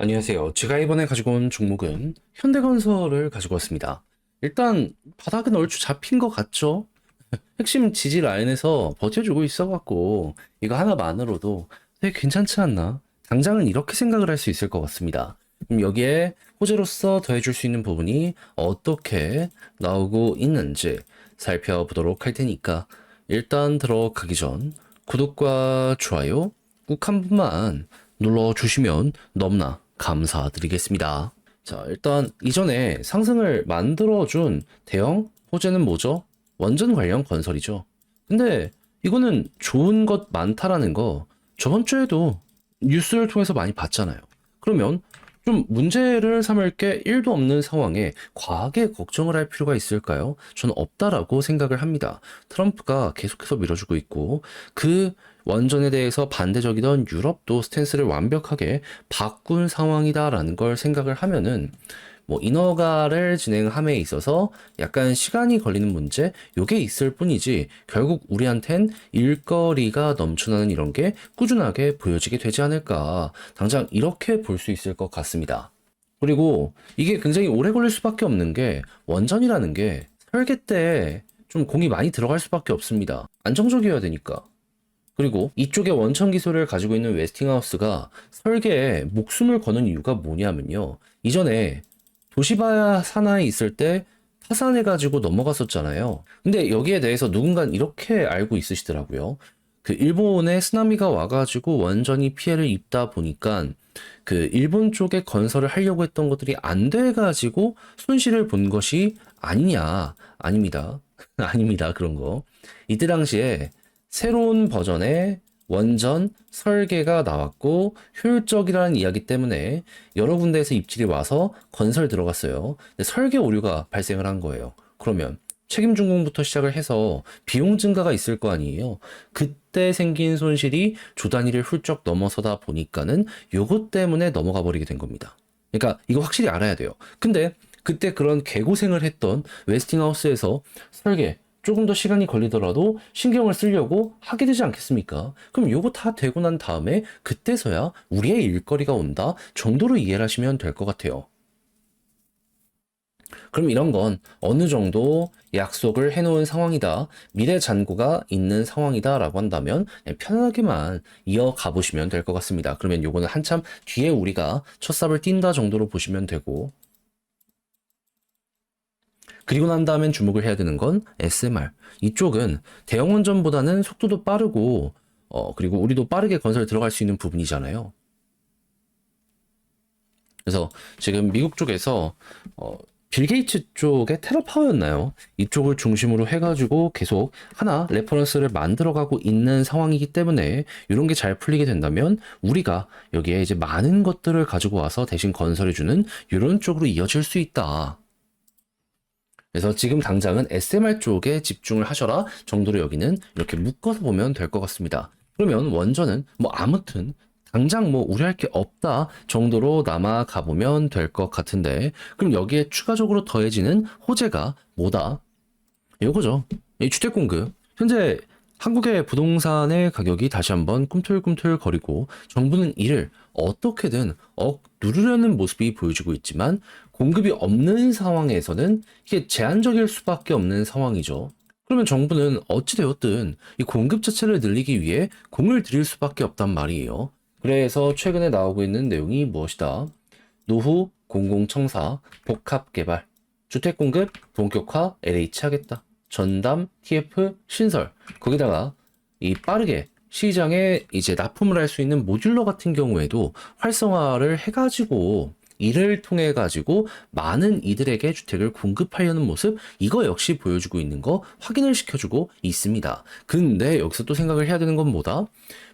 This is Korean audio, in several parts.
안녕하세요. 제가 이번에 가지고 온 종목은 현대건설을 가지고 왔습니다. 일단 바닥은 얼추 잡힌 것 같죠? 핵심 지지 라인에서 버텨주고 있어갖고 이거 하나만으로도 되게 괜찮지 않나? 당장은 이렇게 생각을 할 수 있을 것 같습니다. 그럼 여기에 호재로서 더해줄 수 있는 부분이 어떻게 나오고 있는지 살펴보도록 할 테니까 일단 들어가기 전 구독과 좋아요 꾹 한 번만 눌러주시면 너무나 감사드리겠습니다. 자, 일단 이전에 상승을 만들어준 대형 호재는 뭐죠? 원전 관련 건설이죠. 근데 이거는 좋은 것 많다라는 거 저번 주에도 뉴스를 통해서 많이 봤잖아요. 그러면 좀 문제를 삼을 게 1도 없는 상황에 과하게 걱정을 할 필요가 있을까요? 저는 없다라고 생각을 합니다. 트럼프가 계속해서 밀어주고 있고 그 원전에 대해서 반대적이던 유럽도 스탠스를 완벽하게 바꾼 상황이다라는 걸 생각을 하면은 뭐 인허가를 진행함에 있어서 약간 시간이 걸리는 문제 요게 있을 뿐이지 결국 우리한텐 일거리가 넘쳐나는 이런 게 꾸준하게 보여지게 되지 않을까 당장 이렇게 볼 수 있을 것 같습니다. 그리고 이게 굉장히 오래 걸릴 수밖에 없는 게 원전이라는 게 설계 때 좀 공이 많이 들어갈 수밖에 없습니다. 안정적이어야 되니까. 그리고 이쪽에 원천 기술을 가지고 있는 웨스팅하우스가 설계에 목숨을 거는 이유가 뭐냐면요. 이전에 도시바 산하에 있을 때 타산해가지고 넘어갔었잖아요. 근데 여기에 대해서 누군가 이렇게 알고 있으시더라고요. 그 일본에 쓰나미가 와가지고 완전히 피해를 입다 보니까 그 일본 쪽에 건설을 하려고 했던 것들이 안 돼가지고 손실을 본 것이 아니냐. 아닙니다. 아닙니다. 그런 거. 이때 당시에 새로운 버전의 원전 설계가 나왔고 효율적이라는 이야기 때문에 여러 군데에서 입질이 와서 건설 들어갔어요. 근데 설계 오류가 발생을 한 거예요. 그러면 책임 준공부터 시작을 해서 비용 증가가 있을 거 아니에요. 그때 생긴 손실이 조 단위를 훌쩍 넘어서다 보니까는 요것 때문에 넘어가 버리게 된 겁니다. 그러니까 이거 확실히 알아야 돼요. 근데 그때 그런 개고생을 했던 웨스팅하우스에서 설계 조금 더 시간이 걸리더라도 신경을 쓰려고 하게 되지 않겠습니까? 그럼 요거 다 되고 난 다음에 그때서야 우리의 일거리가 온다 정도로 이해를 하시면 될 것 같아요. 그럼 이런 건 어느 정도 약속을 해놓은 상황이다. 미래 잔고가 있는 상황이다. 라고 한다면 그냥 편하게만 이어가 보시면 될 것 같습니다. 그러면 요거는 한참 뒤에 우리가 첫 삽을 띈다 정도로 보시면 되고 그리고 난 다음엔 주목을 해야 되는 건 SMR. 이쪽은 대형 원전보다는 속도도 빠르고, 그리고 우리도 빠르게 건설 들어갈 수 있는 부분이잖아요. 그래서 지금 미국 쪽에서, 빌 게이츠 쪽의 테라파워였나요? 이쪽을 중심으로 해가지고 계속 하나 레퍼런스를 만들어가고 있는 상황이기 때문에 이런 게 잘 풀리게 된다면 우리가 여기에 이제 많은 것들을 가지고 와서 대신 건설해주는 이런 쪽으로 이어질 수 있다. 그래서 지금 당장은 SMR 쪽에 집중을 하셔라 정도로 여기는 이렇게 묶어서 보면 될 것 같습니다. 그러면 원전은 뭐 아무튼 당장 뭐 우려할 게 없다 정도로 남아가 보면 될 것 같은데 그럼 여기에 추가적으로 더해지는 호재가 뭐다? 이거죠. 이 주택 공급. 현재 한국의 부동산의 가격이 다시 한번 꿈틀꿈틀 거리고 정부는 이를 어떻게든 누르려는 모습이 보여지고 있지만 공급이 없는 상황에서는 이게 제한적일 수밖에 없는 상황이죠. 그러면 정부는 어찌되었든 이 공급 자체를 늘리기 위해 공을 들일 수밖에 없단 말이에요. 그래서 최근에 나오고 있는 내용이 무엇이다? 노후 공공청사 복합개발 주택 공급 본격화 LH 하겠다. 전담 TF 신설 거기다가 이 빠르게 시장에 이제 납품을 할 수 있는 모듈러 같은 경우에도 활성화를 해가지고 이를 통해 가지고 많은 이들에게 주택을 공급하려는 모습 이거 역시 보여주고 있는 거 확인을 시켜주고 있습니다. 근데 여기서 또 생각을 해야 되는 건 뭐다?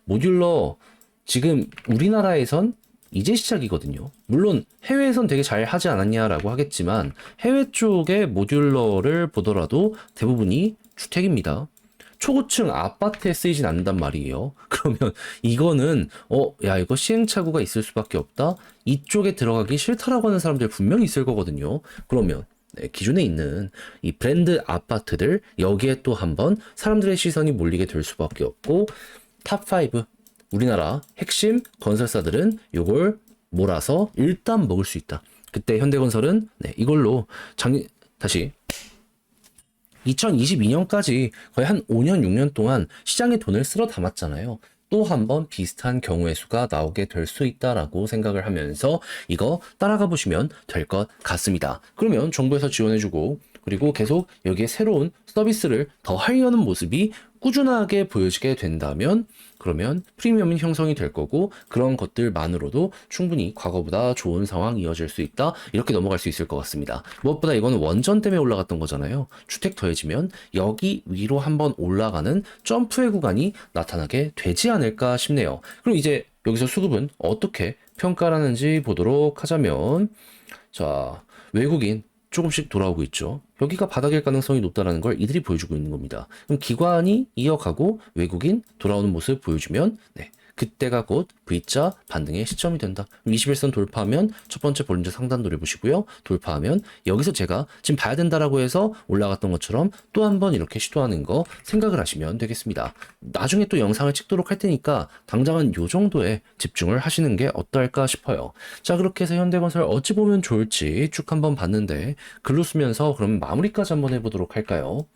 모듈러 지금 우리나라에선 이제 시작이거든요. 물론 해외에선 되게 잘 하지 않았냐라고 하겠지만 해외 쪽의 모듈러를 보더라도 대부분이 주택입니다. 초고층 아파트에 쓰이진 않는단 말이에요. 그러면 이거는 야 이거 시행착오가 있을 수밖에 없다. 이쪽에 들어가기 싫다라고 하는 사람들 분명히 있을 거거든요. 그러면 네, 기존에 있는 이 브랜드 아파트들 여기에 또 한번 사람들의 시선이 몰리게 될 수밖에 없고 탑5 우리나라 핵심 건설사들은 요걸 몰아서 일단 먹을 수 있다. 그때 현대건설은 네, 이걸로 다시 2022년까지 거의 한 5년, 6년 동안 시장에 돈을 쓸어 담았잖아요. 또 한 번 비슷한 경우의 수가 나오게 될 수 있다라고 생각을 하면서 이거 따라가 보시면 될 것 같습니다. 그러면 정부에서 지원해주고 그리고 계속 여기에 새로운 서비스를 더 하려는 모습이 꾸준하게 보여지게 된다면 그러면 프리미엄이 형성이 될 거고 그런 것들만으로도 충분히 과거보다 좋은 상황이 이어질 수 있다. 이렇게 넘어갈 수 있을 것 같습니다. 무엇보다 이거는 원전 때문에 올라갔던 거잖아요. 주택 더해지면 여기 위로 한번 올라가는 점프의 구간이 나타나게 되지 않을까 싶네요. 그럼 이제 여기서 수급은 어떻게 평가하는지 보도록 하자면 자, 외국인 조금씩 돌아오고 있죠. 여기가 바닥일 가능성이 높다는 걸 이들이 보여주고 있는 겁니다. 그럼 기관이 이어가고 외국인 돌아오는 모습 보여주면 네, 그때가 곧 V자 반등의 시점이 된다. 21선 돌파하면 첫 번째 볼린저 상단 노려보시고요. 돌파하면 여기서 제가 지금 봐야 된다라고 해서 올라갔던 것처럼 또 한 번 이렇게 시도하는 거 생각을 하시면 되겠습니다. 나중에 또 영상을 찍도록 할 테니까 당장은 요 정도에 집중을 하시는 게 어떨까 싶어요. 자, 그렇게 해서 현대건설 어찌 보면 좋을지 쭉 한번 봤는데 글로 쓰면서 그럼 마무리까지 한번 해보도록 할까요?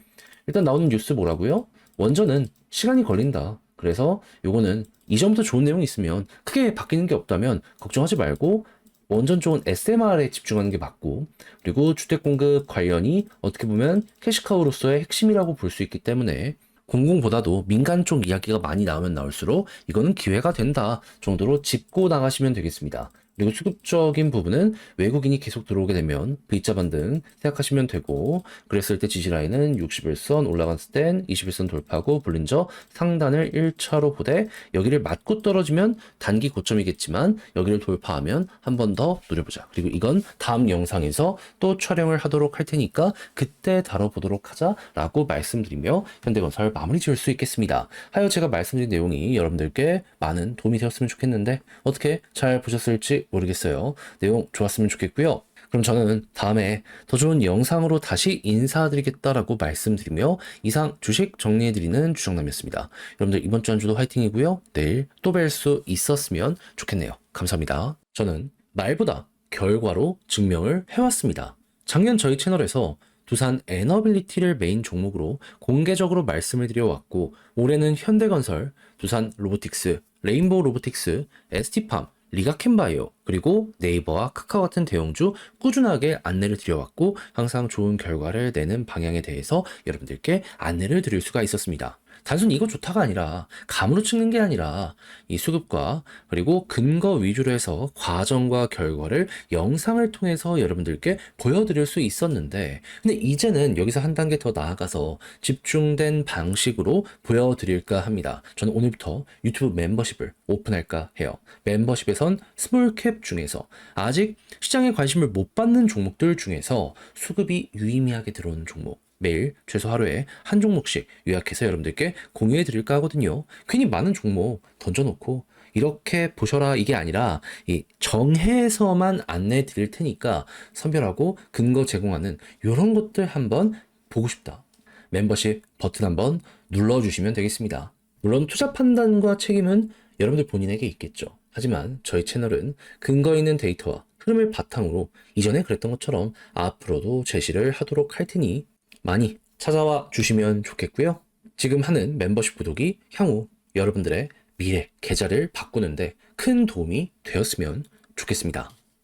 일단 나오는 뉴스 뭐라고요? 원전은 시간이 걸린다. 그래서 요거는 이전부터 좋은 내용이 있으면 크게 바뀌는 게 없다면 걱정하지 말고 원전 좋은 SMR에 집중하는 게 맞고 그리고 주택 공급 관련이 어떻게 보면 캐시카우로서의 핵심이라고 볼 수 있기 때문에 공공보다도 민간 쪽 이야기가 많이 나오면 나올수록 이거는 기회가 된다 정도로 짚고 나가시면 되겠습니다. 그리고 수급적인 부분은 외국인이 계속 들어오게 되면 V자 반등 생각하시면 되고 그랬을 때 지지라인은 61선 올라갔을 땐 21선 돌파하고 볼린저 상단을 1차로 보되 여기를 맞고 떨어지면 단기 고점이겠지만 여기를 돌파하면 한 번 더 노려보자. 그리고 이건 다음 영상에서 또 촬영을 하도록 할 테니까 그때 다뤄보도록 하자라고 말씀드리며 현대건설 마무리 지을 수 있겠습니다. 하여 제가 말씀드린 내용이 여러분들께 많은 도움이 되었으면 좋겠는데 어떻게 잘 보셨을지 모르겠어요. 내용 좋았으면 좋겠고요. 그럼 저는 다음에 더 좋은 영상으로 다시 인사드리겠다라고 말씀드리며 이상 주식 정리해드리는 주정남이었습니다. 여러분들 이번 주 한 주도 화이팅이고요. 내일 또 뵐 수 있었으면 좋겠네요. 감사합니다. 저는 말보다 결과로 증명을 해왔습니다. 작년 저희 채널에서 두산 에너빌리티를 메인 종목으로 공개적으로 말씀을 드려왔고 올해는 현대건설, 두산 로보틱스, 레인보우 로보틱스, ST팜, 리가켄바이오 그리고 네이버와 카카오 같은 대형주 꾸준하게 안내를 드려왔고 항상 좋은 결과를 내는 방향에 대해서 여러분들께 안내를 드릴 수가 있었습니다. 단순히 이거 좋다가 아니라 감으로 찍는 게 아니라 이 수급과 그리고 근거 위주로 해서 과정과 결과를 영상을 통해서 여러분들께 보여드릴 수 있었는데 근데 이제는 여기서 한 단계 더 나아가서 집중된 방식으로 보여드릴까 합니다. 저는 오늘부터 유튜브 멤버십을 오픈할까 해요. 멤버십에선 스몰캡 중에서 아직 시장에 관심을 못 받는 종목들 중에서 수급이 유의미하게 들어오는 종목 매일 최소 하루에 한 종목씩 요약해서 여러분들께 공유해 드릴까 하거든요. 괜히 많은 종목 던져놓고 이렇게 보셔라 이게 아니라 이 정해서만 안내 드릴 테니까 선별하고 근거 제공하는 이런 것들 한번 보고 싶다. 멤버십 버튼 한번 눌러주시면 되겠습니다. 물론 투자 판단과 책임은 여러분들 본인에게 있겠죠. 하지만 저희 채널은 근거 있는 데이터와 흐름을 바탕으로 이전에 그랬던 것처럼 앞으로도 제시를 하도록 할 테니 많이 찾아와 주시면 좋겠고요. 지금 하는 멤버십 구독이 향후 여러분들의 미래 계좌를 바꾸는데 큰 도움이 되었으면 좋겠습니다.